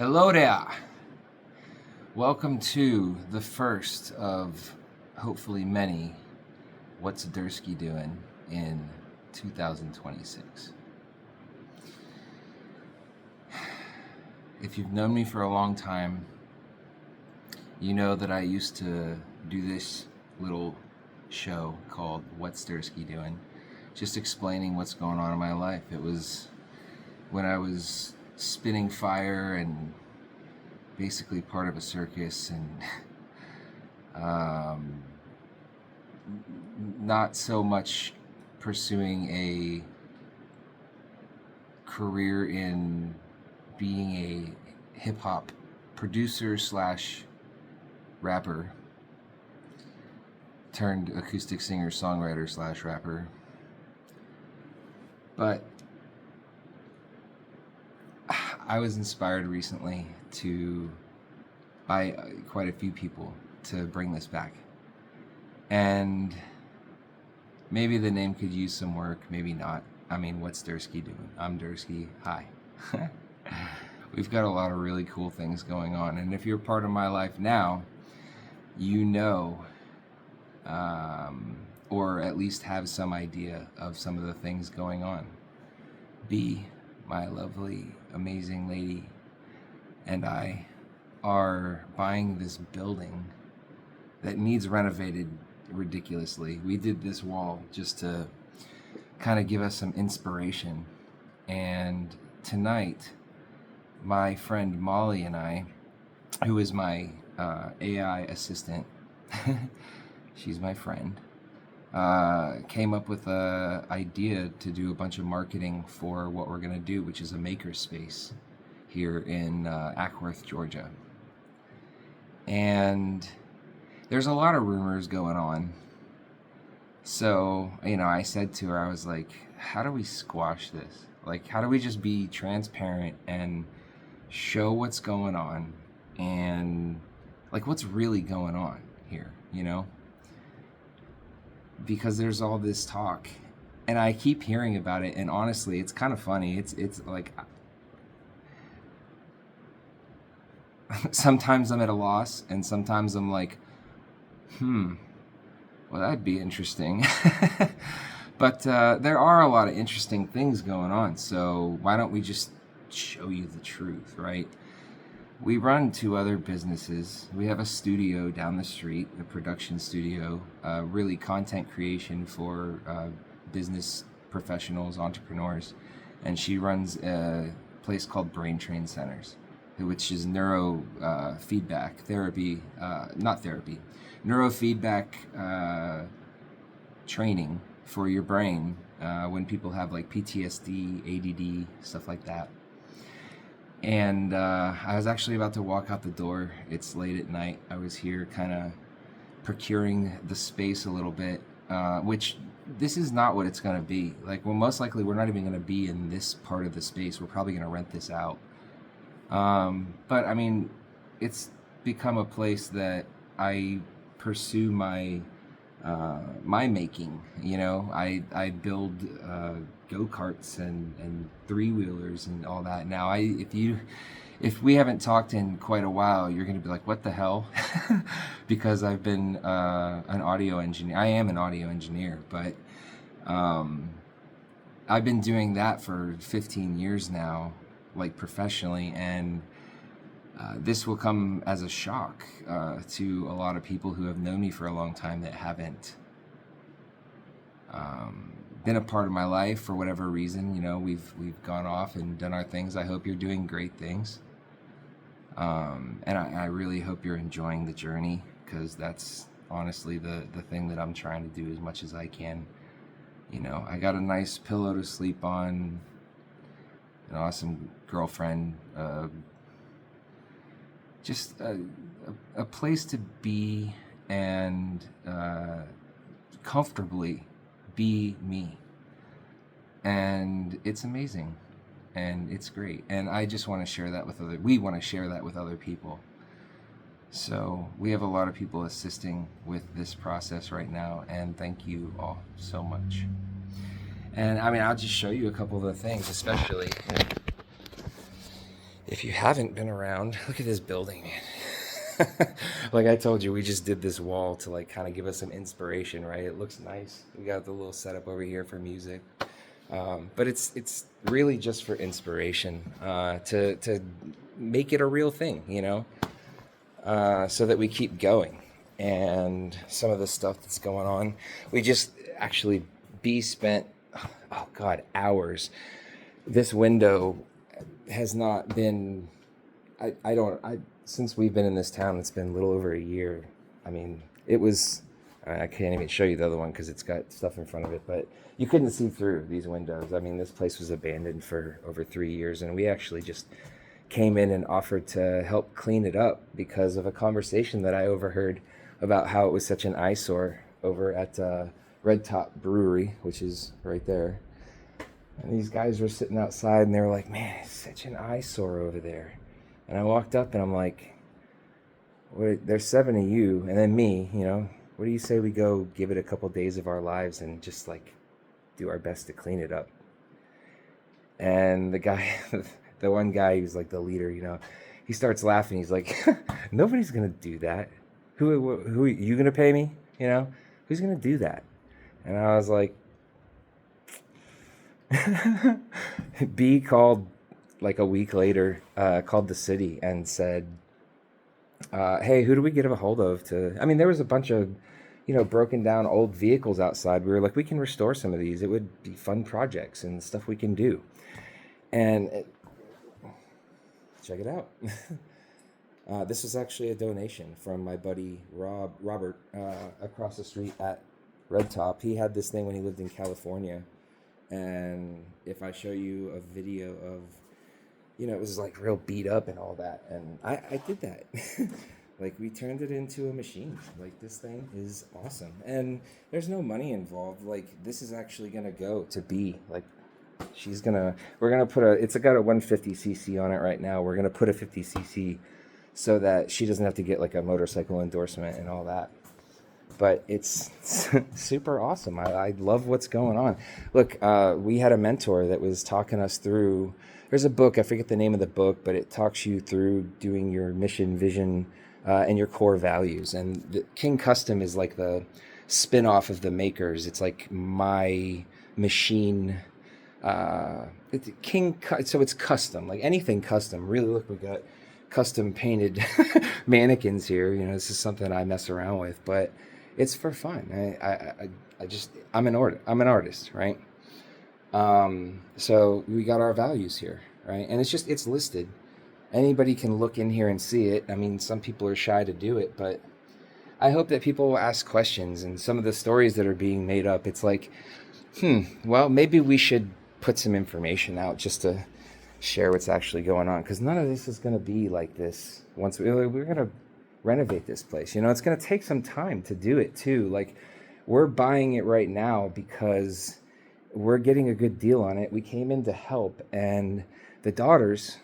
Hello there. Welcome to the first of hopefully many What's Dursky Doing in 2026. If you've known me for a long time, you know that I used to do this little show called What's Dursky Doing, just explaining what's going on in my life. It was when I was spinning fire and basically part of a circus and not so much pursuing a career in being a hip-hop producer slash rapper turned acoustic singer songwriter slash rapper, but I was inspired recently by quite a few people to bring this back. And maybe the name could use some work, maybe not. I mean, what's Dursky doing? I'm Dursky. Hi. We've got a lot of really cool things going on. And if you're part of my life now, you know, or at least have some idea of some of the things going on. B, my lovely, amazing lady, and I are buying this building that needs renovated ridiculously. We did this wall just to kind of give us some inspiration. And tonight, my friend Molly and I, who is my AI assistant, she's my friend, came up with an idea to do a bunch of marketing for what we're going to do, which is a makerspace here in Ackworth, Georgia. And there's a lot of rumors going on. So, I said to her, I was like, how do we squash this? Like, how do we just be transparent and show what's going on and, like, what's really going on here, Because there's all this talk, and I keep hearing about it, and honestly, it's kind of funny. It's like, sometimes I'm at a loss, and sometimes I'm like, well, that'd be interesting. But there are a lot of interesting things going on, so why don't we just show you the truth, right? We run two other businesses. We have a studio down the street, a production studio, really content creation for business professionals, entrepreneurs. And she runs a place called Brain Train Centers, which is neurofeedback therapy, neurofeedback training for your brain when people have like PTSD, ADD, stuff like that. And I was actually about to walk out the door. It's late at night. I was here kind of procuring the space a little bit, which this is not what it's going to be. Like, well, most likely we're not even going to be in this part of the space. We're probably going to rent this out. But I mean, it's become a place that I pursue my making. I build go-karts and three-wheelers and all that. Now, if we haven't talked in quite a while, you're going to be like, what the hell? Because I've been an audio engineer. I am an audio engineer, but I've been doing that for 15 years now, like professionally, and this will come as a shock to a lot of people who have known me for a long time that haven't been a part of my life for whatever reason. We've gone off and done our things. I hope you're doing great things, and I really hope you're enjoying the journey, because that's honestly the thing that I'm trying to do as much as I can. I got a nice pillow to sleep on, an awesome girlfriend, just a place to be and comfortably be me. And it's amazing, and it's great, and I just want to share that we want to share that with other people. So we have a lot of people assisting with this process right now, and thank you all so much. And I mean, I'll just show you a couple of the things, especially If you haven't been around, look at this building, man. Like I told you, we just did this wall to like kind of give us some inspiration, right? It looks nice. We got the little setup over here for music, but it's really just for inspiration, to make it a real thing, so that we keep going. And some of the stuff that's going on, we just actually spent, oh God, hours. This window has not been, since we've been in this town, it's been a little over a year. I mean, I can't even show you the other one because it's got stuff in front of it, but you couldn't see through these windows. I mean, this place was abandoned for over 3 years, and we actually just came in and offered to help clean it up because of a conversation that I overheard about how it was such an eyesore over at Red Top Brewery, which is right there. And these guys were sitting outside and they were like, man, it's such an eyesore over there. And I walked up and I'm like, there's 7 of you and then me, what do you say we go give it a couple days of our lives and just like do our best to clean it up? And the guy, the one guy who's like the leader, he starts laughing. He's like, nobody's going to do that. Who are you going to pay me? Who's going to do that? And I was like, B called like a week later, called the city and said, hey, who do we get a hold of there was a bunch of, broken down old vehicles outside. We were like, we can restore some of these. It would be fun projects and stuff we can do. And check it out. This is actually a donation from my buddy Robert across the street at Red Top. He had this thing when he lived in California. And if I show you a video of, it was like real beat up and all that. And I did that. Like we turned it into a machine. Like this thing is awesome. And there's no money involved. Like this is actually going to go to B. Like we're going to put it's got a 150cc on it right now. We're going to put a 50cc so that she doesn't have to get like a motorcycle endorsement and all that. But it's super awesome. I love what's going on. Look, we had a mentor that was talking us through, there's a book, I forget the name of the book, but it talks you through doing your mission, vision, and your core values. And the King Custom is like the spin-off of the makers. It's like my machine. So it's custom, like anything custom. Really, look, we got custom painted mannequins here. This is something I mess around with, but it's for fun. I'm an artist, right? So we got our values here, right? And it's listed. Anybody can look in here and see it. I mean, some people are shy to do it, but I hope that people will ask questions. And some of the stories that are being made up, it's like, well, maybe we should put some information out just to share what's actually going on, because none of this is going to be like this once we're going to renovate this place. It's going to take some time to do it too. Like we're buying it right now because we're getting a good deal on it. We came in to help, and the daughters,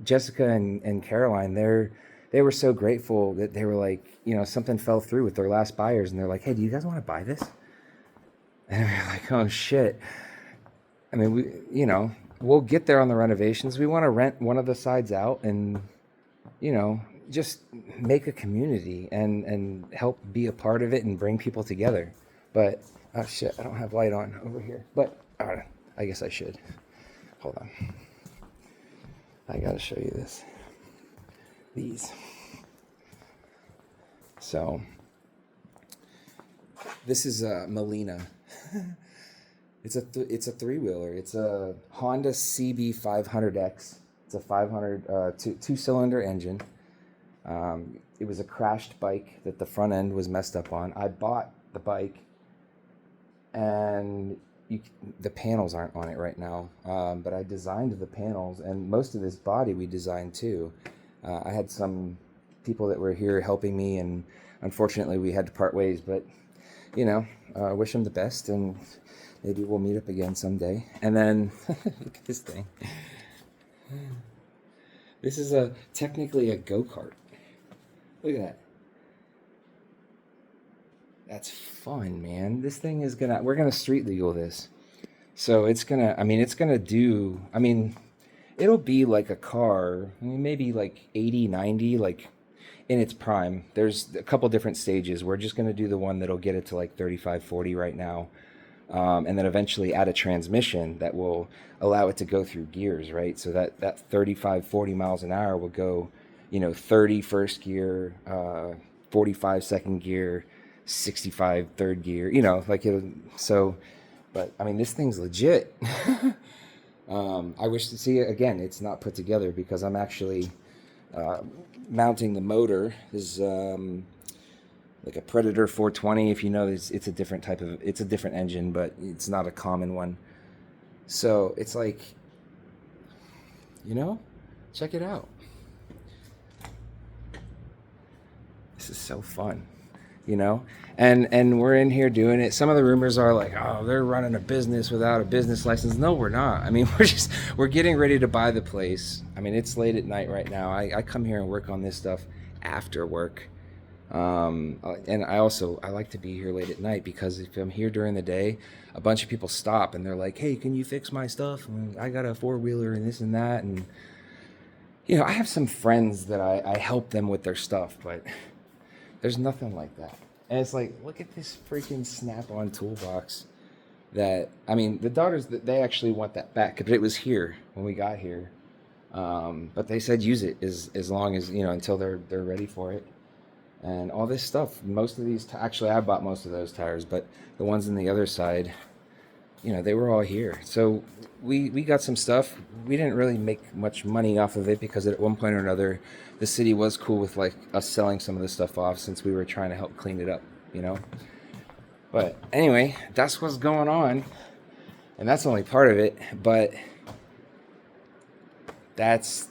Jessica and Caroline, they were so grateful that they were like, something fell through with their last buyers, and they're like, hey, do you guys want to buy this? And we're like, oh shit. I mean, we'll get there on the renovations. We want to rent one of the sides out and, just make a community and help be a part of it and bring people together. But, oh shit, I don't have light on over here. But, I guess I should. Hold on. I gotta show you these. So, this is Melina. It's a 3-wheeler. It's a Honda CB500X. It's a 500 two-cylinder engine. It was a crashed bike that the front end was messed up on. I bought the bike, and the panels aren't on it right now. But I designed the panels, and most of this body we designed too. I had some people that were here helping me, and unfortunately we had to part ways. But wish them the best, and maybe we'll meet up again someday. And then, look at this thing. This is technically a go-kart. Look at that. That's fun, man. This thing is we're gonna street legal this. So it's gonna do, it'll be like a car, I mean, maybe like 80, 90, like in its prime. There's a couple different stages. We're just going to do the one that'll get it to like 35, 40 right now. And then eventually add a transmission that will allow it to go through gears, right? So that 35, 40 miles an hour will go, 30 first gear, 45 second gear, 65 third gear, like it. So, but I mean, this thing's legit. I wish to see it again. It's not put together because I'm actually mounting the motor. This is like a Predator 420. If you know, it's a different type of, it's a different engine, but it's not a common one. So it's like, check it out. This is so fun, and we're in here doing it. Some of the rumors are like, oh, they're running a business without a business license. No, we're not. I mean, we're getting ready to buy the place. I mean, it's late at night right now. I come here and work on this stuff after work. And I like to be here late at night because if I'm here during the day, a bunch of people stop and they're like, hey, can you fix my stuff? And I got a 4-wheeler and this and that. And, I have some friends that I help them with their stuff, but there's nothing like that. And it's like, look at this freaking Snap-on toolbox that, I mean, the daughters, they actually want that back because it was here when we got here. But they said use it as long as, until they're ready for it. And all this stuff, most of these, actually I bought most of those tires, but the ones on the other side, they were all here. So we got some stuff. We didn't really make much money off of it because at one point or another, the city was cool with like us selling some of this stuff off since we were trying to help clean it up, But anyway, that's what's going on. And that's only part of it, but that's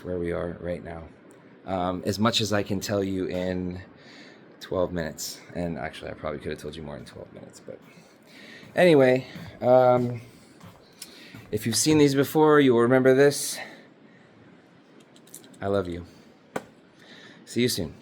where we are right now. As much as I can tell you in 12 minutes. And actually, I probably could have told you more in 12 minutes. But anyway, if you've seen these before, you will remember this. I love you. See you soon.